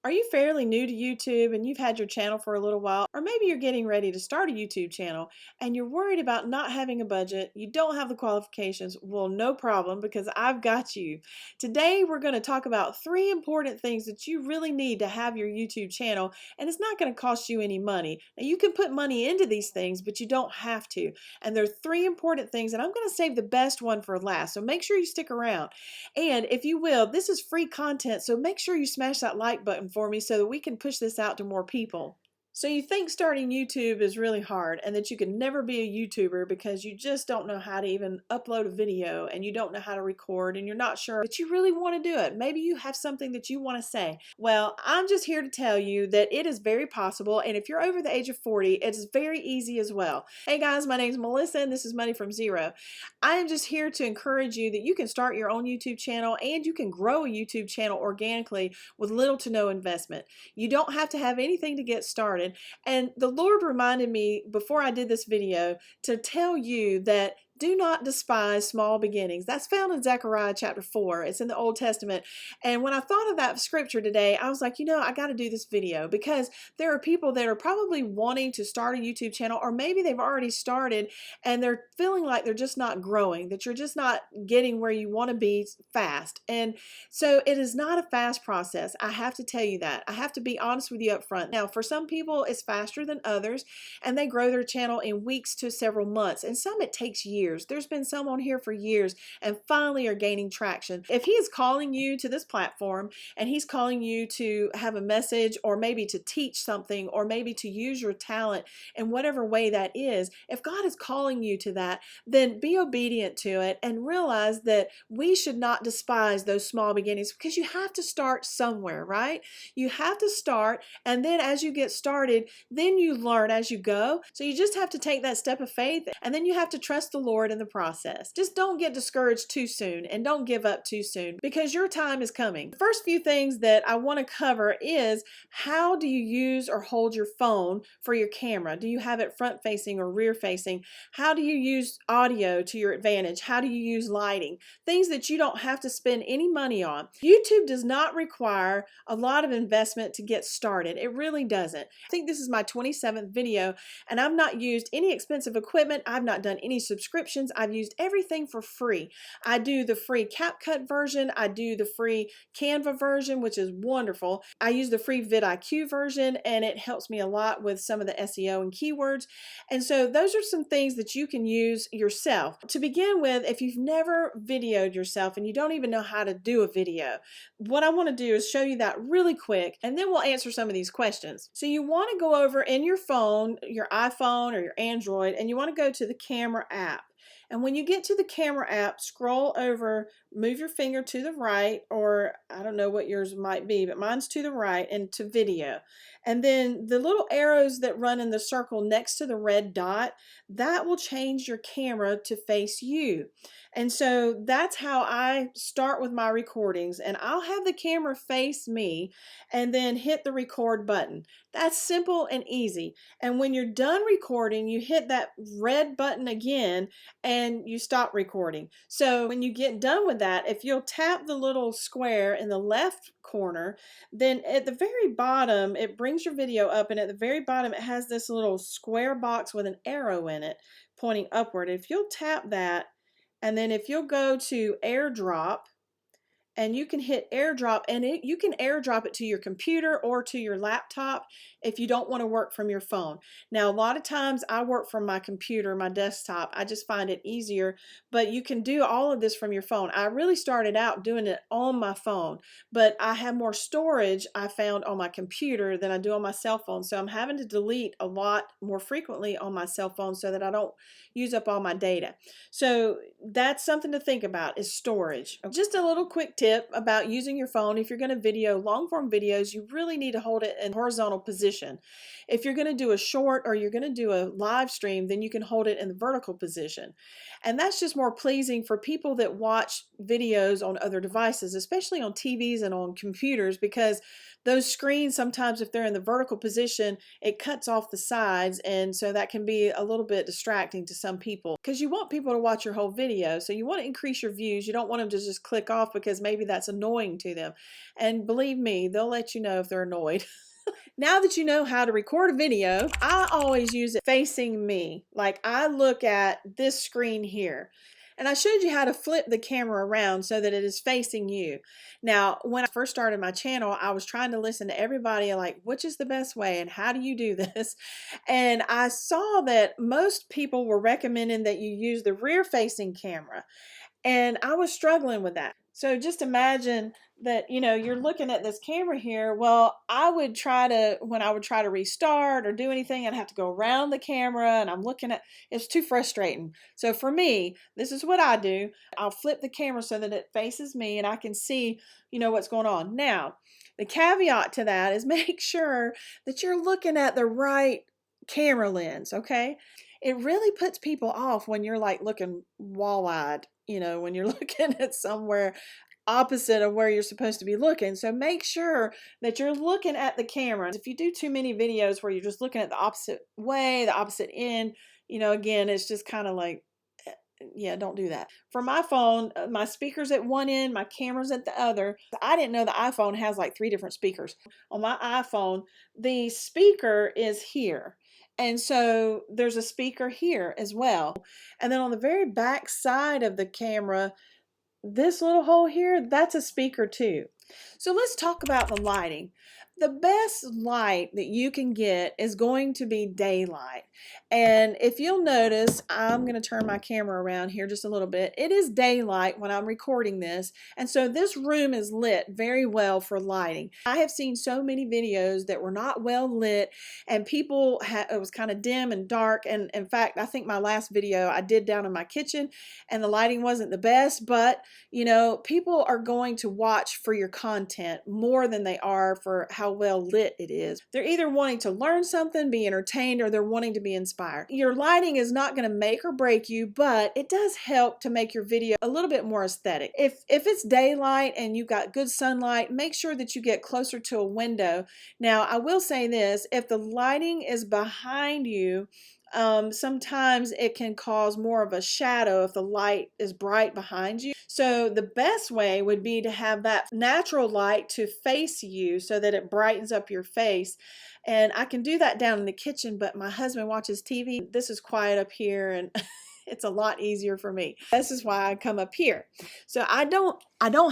Are you fairly new to YouTube and you've had your channel for a little while? Or maybe you're getting ready to start a YouTube channel and you're worried about not having a budget, you don't have the qualifications. Well, no problem, because I've got you. Today we're going to talk about 3 important things that you really need to have your YouTube channel, and it's not going to cost you any money. Now, you can put money into these things, but you don't have to. And there are 3 important things, and I'm going to save the best one for last, so make sure you stick around. And if you will, this is free content, so make sure you smash that like button for me so that we can push this out to more people. So you think starting YouTube is really hard and that you can never be a YouTuber because you just don't know how to even upload a video and you don't know how to record and you're not sure, but you really want to do it. Maybe you have something that you want to say. Well, I'm just here to tell you that it is very possible, and if you're over the age of 40, it is very easy as well. Hey guys, my name is Melissa and this is Money from Zero. I am just here to encourage you that you can start your own YouTube channel and you can grow a YouTube channel organically with little to no investment. You don't have to have anything to get started. And the Lord reminded me before I did this video to tell you that do not despise small beginnings. That's found in Zechariah chapter 4. It's in the Old Testament. And when I thought of that scripture today, I was like, I got to do this video because there are people that are probably wanting to start a YouTube channel, or maybe they've already started and they're feeling like they're just not growing, that you're just not getting where you want to be fast. And so it is not a fast process. I have to tell you that. I have to be honest with you up front. Now, for some people, it's faster than others, and they grow their channel in weeks to several months, and some it takes years. There's been some on here for years and finally are gaining traction. If he is calling you to this platform and he's calling you to have a message, or maybe to teach something, or maybe to use your talent in whatever way that is, if God is calling you to that, then be obedient to it and realize that we should not despise those small beginnings, because you have to start somewhere, right? You have to start, and then as you get started, then you learn as you go. So you just have to take that step of faith, and then you have to trust the Lord in the process. Just don't get discouraged too soon and don't give up too soon, because your time is coming. The first few things that I want to cover is, how do you use or hold your phone for your camera? Do you have it front facing or rear facing? How do you use audio to your advantage? How do you use lighting? Things that you don't have to spend any money on. YouTube does not require a lot of investment to get started. It really doesn't. I think this is my 27th video, and I've not used any expensive equipment. I've not done any subscriptions. I've used everything for free. I do the free CapCut version. I do the free Canva version, which is wonderful. I use the free vidIQ version, and it helps me a lot with some of the SEO and keywords. And so those are some things that you can use yourself. To begin with, if you've never videoed yourself and you don't even know how to do a video, what I want to do is show you that really quick, and then we'll answer some of these questions. So you want to go over in your phone, your iPhone or your Android, and you want to go to the camera app. And when you get to the camera app, scroll over, move your finger to the right, or I don't know what yours might be, but mine's to the right, and to video. And then the little arrows that run in the circle next to the red dot, that will change your camera to face you. And so that's how I start with my recordings, and I'll have the camera face me and then hit the record button. That's simple and easy. And when you're done recording, you hit that red button again and you stop recording. So when you get done with that, if you'll tap the little square in the left corner, then at the very bottom, it brings your video up, and at the very bottom, it has this little square box with an arrow in it pointing upward. If you'll tap that, and then if you'll go to AirDrop, and you can hit AirDrop, and you can AirDrop it to your computer or to your laptop if you don't want to work from your phone. Now, a lot of times I work from my computer, my desktop. I just find it easier, but you can do all of this from your phone. I really started out doing it on my phone, but I have more storage, I found, on my computer than I do on my cell phone. So I'm having to delete a lot more frequently on my cell phone so that I don't use up all my data. So that's something to think about, is storage. Just a little quick tip about using your phone. If you're going to video long form videos, you really need to hold it in horizontal position. If you're going to do a short or you're going to do a live stream, then you can hold it in the vertical position. And that's just more pleasing for people that watch videos on other devices, especially on TVs and on computers, because those screens, sometimes if they're in the vertical position, it cuts off the sides, and so that can be a little bit distracting to some people, because you want people to watch your whole video. So you want to increase your views. You don't want them to just click off because maybe that's annoying to them. And believe me, they'll let you know if they're annoyed. Now that you know how to record a video, I always use it facing me. Like, I look at this screen here. And I showed you how to flip the camera around so that it is facing you. Now, when I first started my channel, I was trying to listen to everybody, like, which is the best way and how do you do this? And I saw that most people were recommending that you use the rear facing camera. And I was struggling with that. So just imagine that, you're looking at this camera here. Well, when I would try to restart or do anything, I'd have to go around the camera, and I'm looking at, it's too frustrating. So for me, this is what I do. I'll flip the camera so that it faces me and I can see, what's going on. Now, the caveat to that is make sure that you're looking at the right camera lens, okay? It really puts people off when you're like looking wall-eyed, when you're looking at somewhere opposite of where you're supposed to be looking. So make sure that you're looking at the camera. If you do too many videos where you're just looking at the opposite way, the opposite end, again, it's just kind of like, yeah, don't do that. For my phone, my speaker's at one end, my camera's at the other. I didn't know the iPhone has like 3 different speakers. On my iPhone, the speaker is here. And so there's a speaker here as well. And then on the very back side of the camera, this little hole here, that's a speaker too. So let's talk about the lighting. The best light that you can get is going to be daylight. And if you'll notice, I'm going to turn my camera around here just a little bit. It is daylight when I'm recording this. And so this room is lit very well for lighting. I have seen so many videos that were not well lit, and people it was kind of dim and dark. And in fact, I think my last video I did down in my kitchen, and the lighting wasn't the best, but people are going to watch for your content more than they are for how well lit it is. They're either wanting to learn something, be entertained, or they're wanting to be inspired. Your lighting is not going to make or break you, but it does help to make your video a little bit more aesthetic. If it's daylight and you've got good sunlight, make sure that you get closer to a window. Now, I will say this, if the lighting is behind you, sometimes it can cause more of a shadow if the light is bright behind you. So the best way would be to have that natural light to face you so that it brightens up your face. And I can do that down in the kitchen, but my husband watches TV. This is quiet up here, and it's a lot easier for me. This is why I come up here. So I don't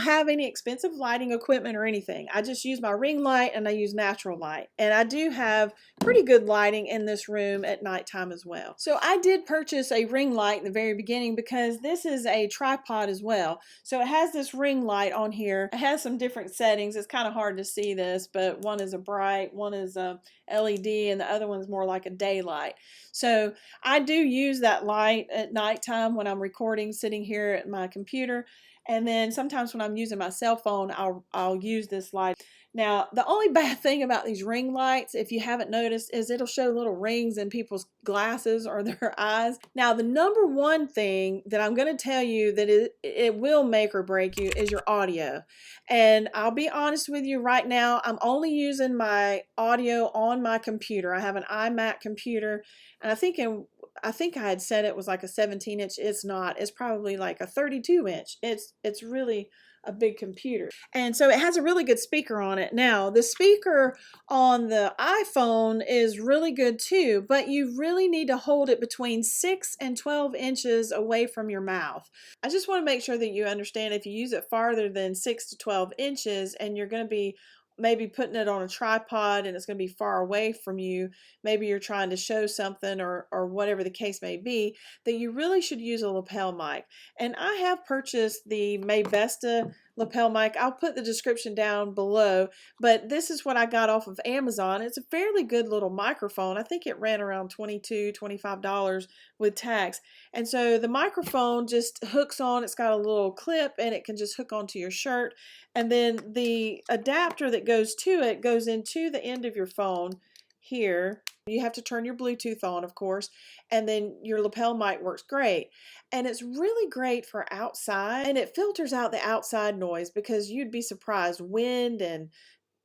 have any expensive lighting equipment or anything. I just use my ring light and I use natural light. And I do have pretty good lighting in this room at nighttime as well. So I did purchase a ring light in the very beginning because this is a tripod as well. So it has this ring light on here. It has some different settings. It's kind of hard to see this, but one is a bright, one is a LED, and the other one's more like a daylight. So I do use that light at nighttime when I'm recording, sitting here at my computer. And then sometimes when I'm using my cell phone, I'll use this light. Now, the only bad thing about these ring lights, if you haven't noticed, is it'll show little rings in people's glasses or their eyes. Now, the number one thing that I'm going to tell you that it will make or break you is your audio. And I'll be honest with you right now, I'm only using my audio on my computer. I have an iMac computer, and I think I had said it was like a 17-inch. It's not. It's probably like a 32-inch. It's really a big computer. And so it has a really good speaker on it. Now, the speaker on the iPhone is really good too, but you really need to hold it between 6 and 12 inches away from your mouth. I just want to make sure that you understand if you use it farther than 6 to 12 inches and you're going to be maybe putting it on a tripod and it's going to be far away from you, maybe you're trying to show something or whatever the case may be, that you really should use a lapel mic. And I have purchased the Maybesta lapel mic. I'll put the description down below, but this is what I got off of Amazon. It's a fairly good little microphone. I think it ran around $22, $25 with tax. And so the microphone just hooks on. It's got a little clip and it can just hook onto your shirt. And then the adapter that goes to it goes into the end of your phone here. You have to turn your Bluetooth on, of course, and then your lapel mic works great. And it's really great for outside, and it filters out the outside noise because you'd be surprised. Wind and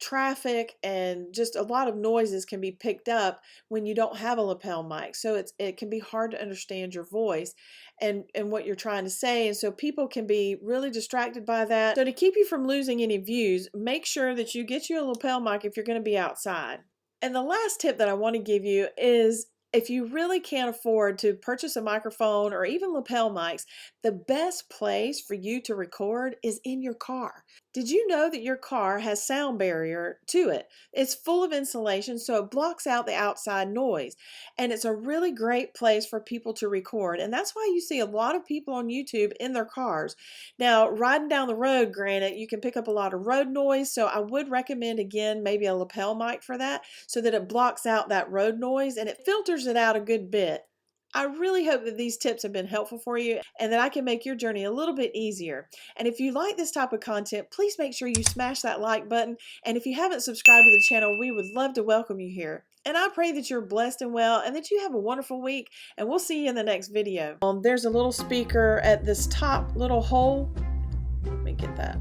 traffic and just a lot of noises can be picked up when you don't have a lapel mic. So it can be hard to understand your voice and what you're trying to say. And so people can be really distracted by that. So to keep you from losing any views, make sure that you get you a lapel mic if you're going to be outside. And the last tip that I want to give you is, if you really can't afford to purchase a microphone or even lapel mics, the best place for you to record is in your car. Did you know that your car has sound barrier to it? It's full of insulation, so it blocks out the outside noise. And it's a really great place for people to record. And that's why you see a lot of people on YouTube in their cars. Now, riding down the road, granted, you can pick up a lot of road noise, so I would recommend, again, maybe a lapel mic for that, so that it blocks out that road noise and it filters it out a good bit. I really hope that these tips have been helpful for you and that I can make your journey a little bit easier. And if you like this type of content, please make sure you smash that like button. And if you haven't subscribed to the channel, we would love to welcome you here. And I pray that you're blessed and well and that you have a wonderful week. And we'll see you in the next video. There's a little speaker at this top little hole. Let me get that.